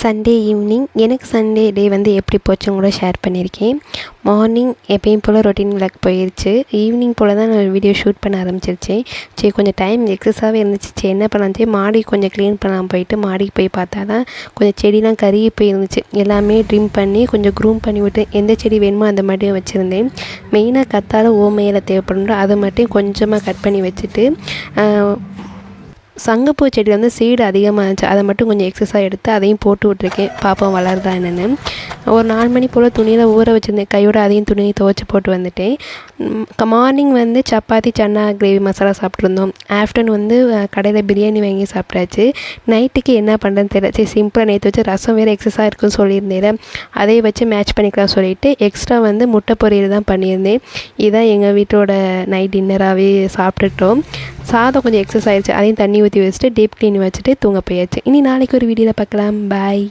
Sunday evening எனக்கு Sunday டே வந்து எப்படி போச்சுன்னு கூட ஷேர் பண்ணியிருக்கேன். மார்னிங் எப்பயும் போல் ரொட்டீன் விளாக் போயிடுச்சு. ஈவினிங் போல் தான் நான் வீடியோ ஷூட் பண்ண ஆரம்பிச்சிருச்சேன். சரி கொஞ்சம் டைம் எக்ஸஸாகவே இருந்துச்சு. சரி என்ன பண்ணலாம், மாடி கொஞ்சம் க்ளீன் பண்ணலாம் போயிட்டு மாடிக்கு போய் பார்த்தா தான் கொஞ்சம் செடிலாம் கருகி போயிருந்துச்சு. எல்லாமே ட்ரிம் பண்ணி கொஞ்சம் க்ரூம் பண்ணி விட்டு எந்த செடி வேணுமோ அந்த மாதிரியும் வச்சுருந்தேன். மெயினாக கத்தாழை ஓமையில் தேவைப்படும், அதை மட்டும் கொஞ்சமாக கட் பண்ணி வச்சுட்டு சங்குப்பூ செடி வந்து சீடு அதிகமாக இருந்துச்சு, அதை மட்டும் கொஞ்சம் எக்ஸஸாக எடுத்து அதையும் போட்டு விட்ருக்கேன். பாப்போம் வளருதா என்னென்னு. ஒரு 4 மணி போல் துணியில் ஊற வச்சுருந்தேன், கையோடு அதையும் துணியை துவைச்சி போட்டு வந்துட்டேன். மார்னிங் வந்து சப்பாத்தி சன்னா கிரேவி மசாலா சாப்பிட்ருந்தோம். ஆஃப்டர்நூன் வந்து கடையில் பிரியாணி வாங்கி சாப்பிட்டாச்சு. நைட்டுக்கு என்ன பண்ணுறதுன்னு தெரியல. சரி சிம்பிளாக நேற்று வச்சு ரசம் வேறு எக்ஸஸாக இருக்குன்னு சொல்லியிருந்தேன், அதை வச்சு மேட்ச் பண்ணிக்கலாம் சொல்லிவிட்டு எக்ஸ்ட்ரா வந்து முட்டை பொரியல் தான் பண்ணியிருந்தேன். இதுதான் எங்கள் வீட்டோட நைட் டின்னராகவே சாப்பிட்டுட்டோம். சாதம் கொஞ்சம் எக்ஸஸ் ஆகிடுச்சு, அதையும் தண்ணி ஊற்றி வச்சுட்டு டீப் க்ளீன் வச்சுட்டு தூங்க போயாச்சு. இனி நாளைக்கு ஒரு வீடியோவில் பார்க்கலாம். பாய்.